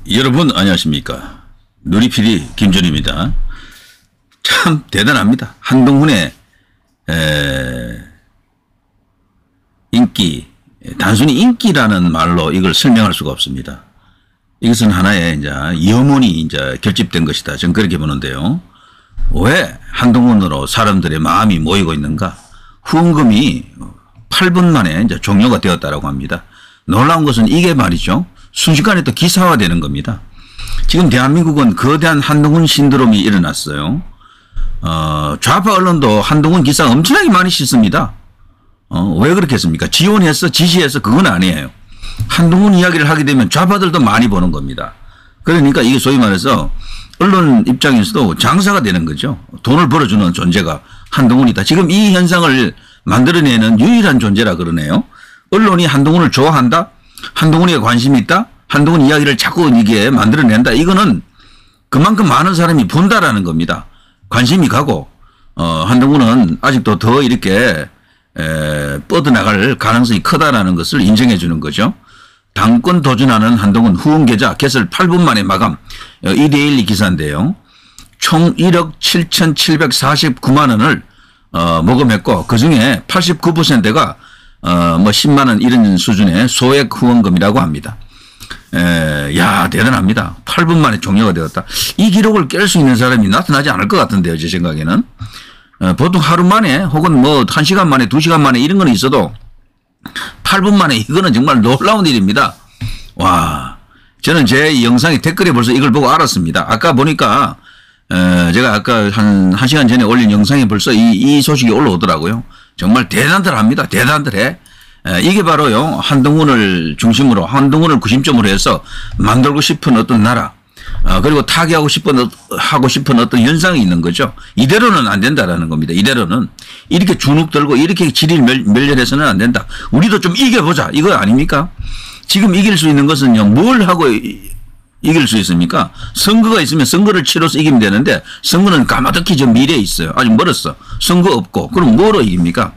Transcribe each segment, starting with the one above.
여러분 안녕하십니까. 누리PD 김준입니다. 참 대단합니다. 한동훈의 인기, 단순히 인기라는 말로 이걸 설명할 수가 없습니다. 이것은 하나의 이제 염원이 이제 결집된 것이다. 저는 그렇게 보는데요. 왜 한동훈으로 사람들의 마음이 모이고 있는가? 후원금이 8분 만에 이제 종료가 되었다라고 합니다. 놀라운 것은 이게 말이죠. 순식간에 또 기사화되는 겁니다. 지금 대한민국은 거대한 한동훈 신드롬이 일어났어요. 좌파 언론도 한동훈 기사 엄청나게 많이 싣습니다. 왜 그렇겠습니까? 지원해서 지시해서 그건 아니에요. 한동훈 이야기를 하게 되면 좌파들도 많이 보는 겁니다. 그러니까 이게 소위 말해서 언론 입장에서도 장사가 되는 거죠. 돈을 벌어주는 존재가 한동훈이다. 지금 이 현상을 만들어내는 유일한 존재라 그러네요. 언론이 한동훈을 좋아한다? 한동훈에 관심이 있다? 한동훈 이야기를 자꾸 이게 만들어낸다? 이거는 그만큼 많은 사람이 본다라는 겁니다. 관심이 가고 한동훈은 아직도 더 이렇게 뻗어나갈 가능성이 크다라는 것을 인정해 주는 거죠. 당권 도전하는 한동훈 후원 계좌 개설 8분 만에 마감. 이데일리 기사인데요. 총 1억 7,749만 원을 모금했고 그중에 89%가 뭐 10만 원 이런 수준의 소액 후원금이라고 합니다. 야 대단합니다. 8분 만에 종료가 되었다. 이 기록을 깰 수 있는 사람이 나타나지 않을 것 같은데요. 제 생각에는. 보통 하루 만에 혹은 뭐 1시간 만에 2시간 만에 이런 건 있어도 8분 만에 이거는 정말 놀라운 일입니다. 와, 저는 제 영상의 댓글에 벌써 이걸 보고 알았습니다. 아까 보니까 제가 아까 한 1시간 전에 올린 영상에 벌써 이 소식이 올라오더라고요. 정말 대단들합니다. 대단들해. 이게 바로요. 한동훈을 중심으로 한동훈을 구심점으로 해서 만들고 싶은 어떤 나라 그리고 타개하고 싶은 어떤 현상이 있는 거죠. 이대로는 안 된다라는 겁니다. 이대로는 이렇게 주눅 들고 이렇게 질일 멸렬해서는 안 된다. 우리도 좀 이겨보자 이거 아닙니까? 지금 이길 수 있는 것은요. 뭘 하고 이길 수 있습니까? 선거가 있으면 선거를 치러서 이기면 되는데 선거는 까마득히 저 미래에 있어요. 아직 멀었어. 선거 없고 그럼 뭐로 이깁니까?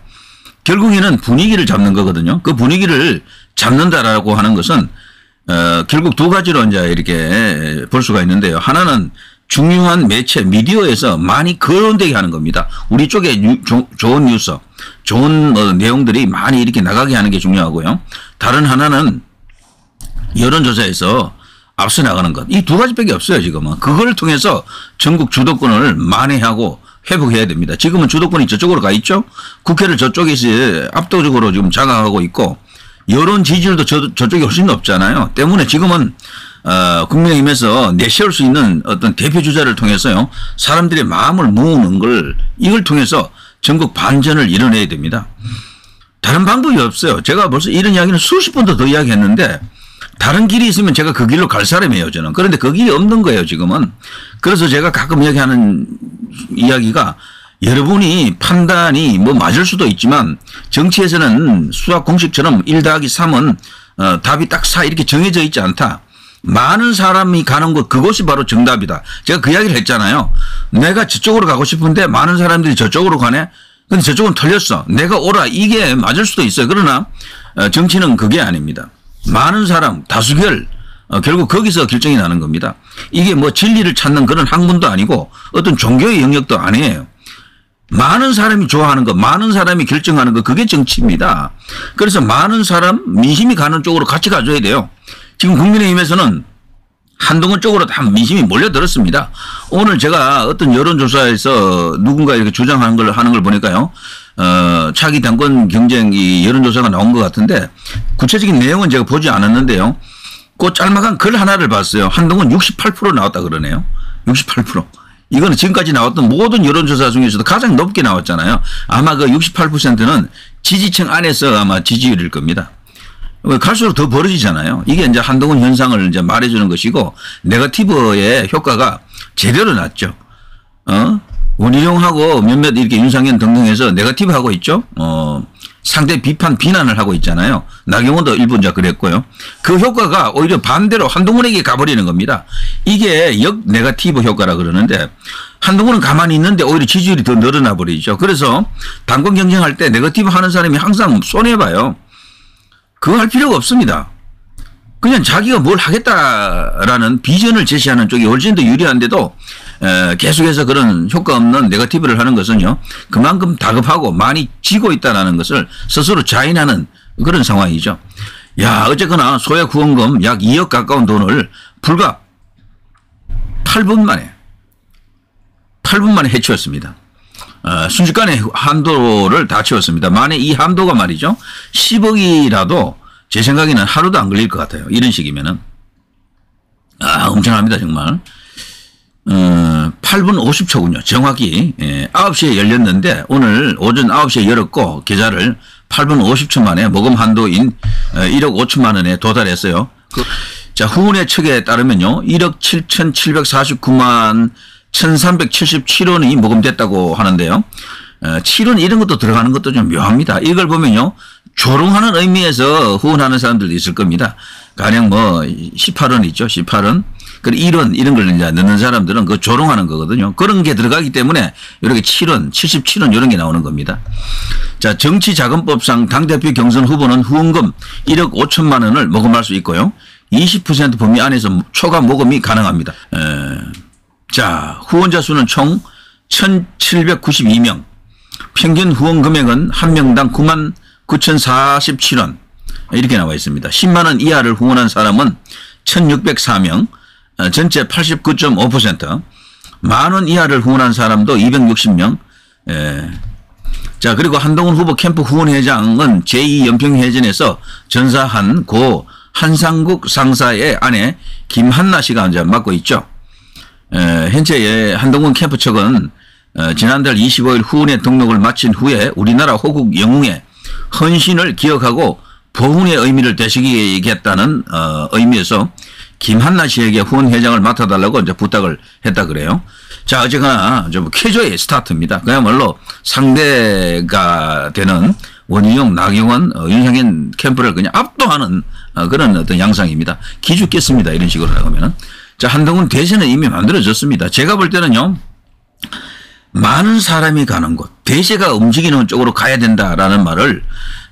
결국에는 분위기를 잡는 거거든요. 그 분위기를 잡는다라고 하는 것은 결국 두 가지로 이제 이렇게 볼 수가 있는데요. 하나는 중요한 매체 미디어에서 많이 거론되게 하는 겁니다. 우리 쪽에 좋은 뉴스, 좋은 내용들이 많이 이렇게 나가게 하는 게 중요하고요. 다른 하나는 여론조사에서 앞서 나가는 것. 이 두 가지밖에 없어요, 지금은. 그걸 통해서 전국 주도권을 만회하고 회복해야 됩니다. 지금은 주도권이 저쪽으로 가 있죠. 국회를 저쪽에서 압도적으로 지금 장악하고 있고 여론 지지율도 저쪽이 훨씬 높잖아요. 때문에 지금은 국민의힘에서 내세울 수 있는 어떤 대표 주자를 통해서요. 사람들의 마음을 모으는 걸 이걸 통해서 전국 반전을 이뤄내야 됩니다. 다른 방법이 없어요. 제가 벌써 이런 이야기는 수십 번도 더 이야기했는데 다른 길이 있으면 제가 그 길로 갈 사람이에요, 저는. 그런데 그 길이 없는 거예요, 지금은. 그래서 제가 가끔 이야기하는 이야기가 여러분이 판단이 뭐 맞을 수도 있지만 정치에서는 수학 공식처럼 1 더하기 3은 답이 딱 4 이렇게 정해져 있지 않다. 많은 사람이 가는 곳 그것이 바로 정답이다. 제가 그 이야기를 했잖아요. 내가 저쪽으로 가고 싶은데 많은 사람들이 저쪽으로 가네. 근데 저쪽은 틀렸어. 내가 오라. 이게 맞을 수도 있어요. 그러나 정치는 그게 아닙니다. 많은 사람 다수결 결국 거기서 결정이 나는 겁니다. 이게 뭐 진리를 찾는 그런 학문도 아니고 어떤 종교의 영역도 아니에요. 많은 사람이 좋아하는 것, 많은 사람이 결정하는 것, 그게 정치입니다. 그래서 많은 사람, 민심이 가는 쪽으로 같이 가줘야 돼요. 지금 국민의힘에서는 한동훈 쪽으로 다 민심이 몰려들었습니다. 오늘 제가 어떤 여론조사에서 누군가 이렇게 주장하는 걸 하는 걸 보니까요. 차기 당권 경쟁 이 여론조사가 나온 것 같은데 구체적인 내용은 제가 보지 않았는데요. 그 짤막한 글 하나를 봤어요. 한동훈 68% 나왔다 그러네요. 68%. 이거는 지금까지 나왔던 모든 여론조사 중에서도 가장 높게 나왔잖아요. 아마 그 68%는 지지층 안에서 아마 지지율일 겁니다. 갈수록 더 벌어지잖아요. 이게 이제 한동훈 현상을 이제 말해주는 것이고, 네거티브의 효과가 제대로 났죠. 원희룡하고 몇몇 이렇게 윤상현 등등 해서 네거티브 하고 있죠. 상대 비난을 하고 있잖아요. 나경원도 일부 이제 그랬고요. 그 효과가 오히려 반대로 한동훈에게 가버리는 겁니다. 이게 네거티브 효과라 그러는데 한동훈은 가만히 있는데 오히려 지지율이 더 늘어나 버리죠. 그래서 당권 경쟁할 때 네거티브 하는 사람이 항상 손해봐요. 그거 할 필요가 없습니다. 그냥 자기가 뭘 하겠다라는 비전을 제시하는 쪽이 훨씬 더 유리한데도 계속해서 그런 효과 없는 네거티브를 하는 것은요. 그만큼 다급하고 많이 지고 있다는 것을 스스로 자인하는 그런 상황이죠. 야, 어쨌거나 소액 후원금 약 2억 가까운 돈을 불과 8분 만에 해치웠습니다. 순식간에 한도를 다 채웠습니다. 만에 이 한도가 말이죠. 10억이라도 제 생각에는 하루도 안 걸릴 것 같아요. 이런 식이면은. 엄청납니다, 정말. 8분 50초군요. 정확히 9시에 열렸는데 오늘 오전 9시에 열었고 계좌를 8분 50초 만에 모금 한도인 1억 5천만 원에 도달했어요. 자, 후원회 측에 따르면요. 1억 7,749만 1,377원이 모금됐다고 하는데요. 7원 이런 것도 들어가는 것도 좀 묘합니다. 이걸 보면요. 조롱하는 의미에서 후원하는 사람들도 있을 겁니다. 가령 뭐 18원 있죠. 18원. 그리고 1원 이런 걸 이제 넣는 사람들은 그 조롱하는 거거든요. 그런 게 들어가기 때문에 이렇게 7원, 77원 이런 게 나오는 겁니다. 자, 정치자금법상 당대표 경선 후보는 후원금 1억 5천만 원을 모금할 수 있고요. 20% 범위 안에서 초과 모금이 가능합니다. 자, 후원자 수는 총 1,792명. 평균 후원 금액은 한 명당 99,047원. 이렇게 나와 있습니다. 10만 원 이하를 후원한 사람은 1,604명. 전체 89.5%. 만 원 이하를 후원한 사람도 260명. 자, 그리고 한동훈 후보 캠프 후원회장은 제2연평해전에서 전사한 고 한상국 상사의 아내 김한나 씨가 이제 맡고 있죠. 현재 한동훈 캠프 측은 지난달 25일 후원회 등록을 마친 후에 우리나라 호국 영웅의 헌신을 기억하고 보훈의 의미를 되새기겠다는 의미에서 김한나 씨에게 후원회장을 맡아달라고 이제 부탁을 했다 그래요. 자, 어쨌거나 좀 쾌조의 스타트입니다. 그야말로 상대가 되는 원희룡, 나경원, 윤상현 캠프를 그냥 압도하는 그런 어떤 양상입니다. 기죽겠습니다. 이런 식으로 나가면은. 자, 한동훈 대세는 이미 만들어졌습니다. 제가 볼 때는요. 많은 사람이 가는 곳, 대세가 움직이는 쪽으로 가야 된다라는 말을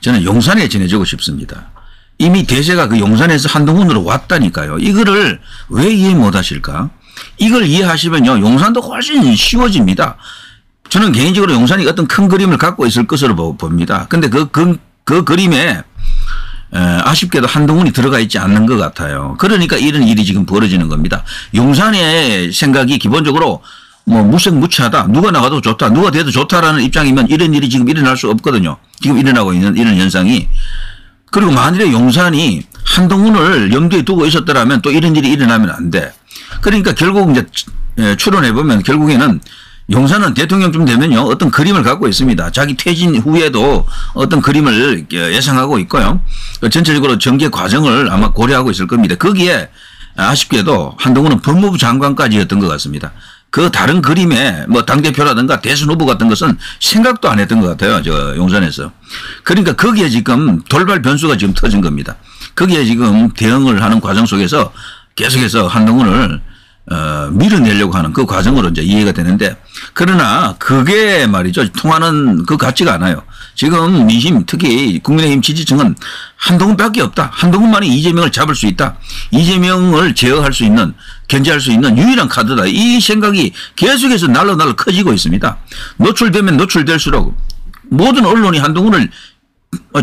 저는 용산에 전해주고 싶습니다. 이미 대세가 그 용산에서 한동훈으로 왔다니까요. 이거를 왜 이해 못 하실까? 이걸 이해하시면요. 용산도 훨씬 쉬워집니다. 저는 개인적으로 용산이 어떤 큰 그림을 갖고 있을 것으로 봅니다. 근데 그 그림에 아쉽게도 한동훈이 들어가 있지 않는 것 같아요. 그러니까 이런 일이 지금 벌어지는 겁니다. 용산의 생각이 기본적으로 뭐 무색무취하다. 누가 나가도 좋다. 누가 돼도 좋다라는 입장이면 이런 일이 지금 일어날 수 없거든요. 지금 일어나고 있는 이런 현상이. 그리고 만일에 용산이 한동훈을 염두에 두고 있었더라면 또 이런 일이 일어나면 안 돼. 그러니까 결국 이제 추론해보면 결국에는 용산은 대통령쯤 되면요. 어떤 그림을 갖고 있습니다. 자기 퇴진 후에도 어떤 그림을 예상하고 있고요. 전체적으로 전개 과정을 아마 고려하고 있을 겁니다. 거기에 아쉽게도 한동훈은 법무부 장관까지였던 것 같습니다. 그 다른 그림에 뭐 당대표라든가 대선 후보 같은 것은 생각도 안 했던 것 같아요. 저 용산에서. 그러니까 거기에 지금 돌발 변수가 지금 터진 겁니다. 거기에 지금 대응을 하는 과정 속에서 계속해서 한동훈을 밀어내려고 하는 그 과정으로 이제 이해가 되는데 그러나 그게 말이죠. 통하는 그 같지가 않아요. 지금 민심 특히 국민의힘 지지층은 한동훈밖에 없다. 한동훈만이 이재명을 잡을 수 있다. 이재명을 제어할 수 있는 견제할 수 있는 유일한 카드다. 이 생각이 계속해서 날로 커지고 있습니다. 노출되면 노출될수록 모든 언론이 한동훈을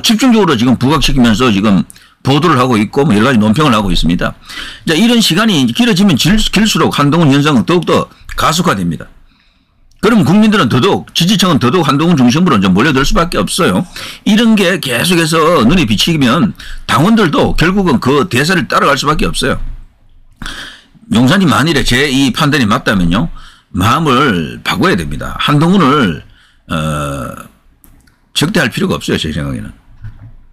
집중적으로 지금 부각시키면서 지금 보도를 하고 있고 뭐 여러 가지 논평을 하고 있습니다. 자, 이런 시간이 길어지면 길수록 한동훈 현상은 더욱더 가속화됩니다. 그럼 국민들은 더더욱 지지층은 더더욱 한동훈 중심으로 이제 몰려들 수밖에 없어요. 이런 게 계속해서 눈에 비치면 당원들도 결국은 그 대세를 따라갈 수밖에 없어요. 용산이 만일에 제 이 판단이 맞다면요. 마음을 바꿔야 됩니다. 한동훈을 적대할 필요가 없어요. 제 생각에는.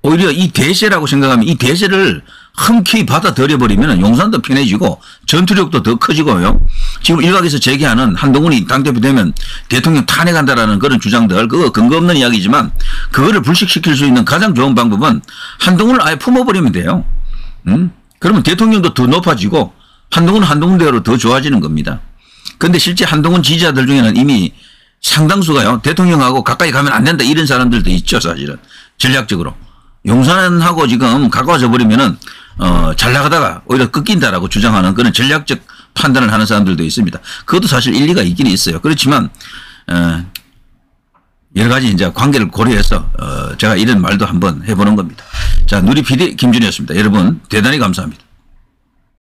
오히려 이 대세라고 생각하면 이 대세를 흔쾌히 받아들여버리면 용산도 편해지고 전투력도 더 커지고요. 지금 일각에서 제기하는 한동훈이 당대표 되면 대통령 탄핵한다라는 그런 주장들 그거 근거 없는 이야기지만 그거를 불식시킬 수 있는 가장 좋은 방법은 한동훈을 아예 품어버리면 돼요. 그러면 대통령도 더 높아지고 한동훈은 한동훈대로 더 좋아지는 겁니다. 그런데 실제 한동훈 지지자들 중에는 이미 상당수가요. 대통령하고 가까이 가면 안 된다 이런 사람들도 있죠. 사실은 전략적으로. 용산하고 지금 가까워져 버리면은 잘 나가다가 오히려 꺾인다라고 주장하는 그런 전략적 판단을 하는 사람들도 있습니다. 그것도 사실 일리가 있긴 있어요. 그렇지만 여러 가지 이제 관계를 고려해서 제가 이런 말도 한번 해보는 겁니다. 자, 누리 PD 김준이었습니다. 여러분 대단히 감사합니다.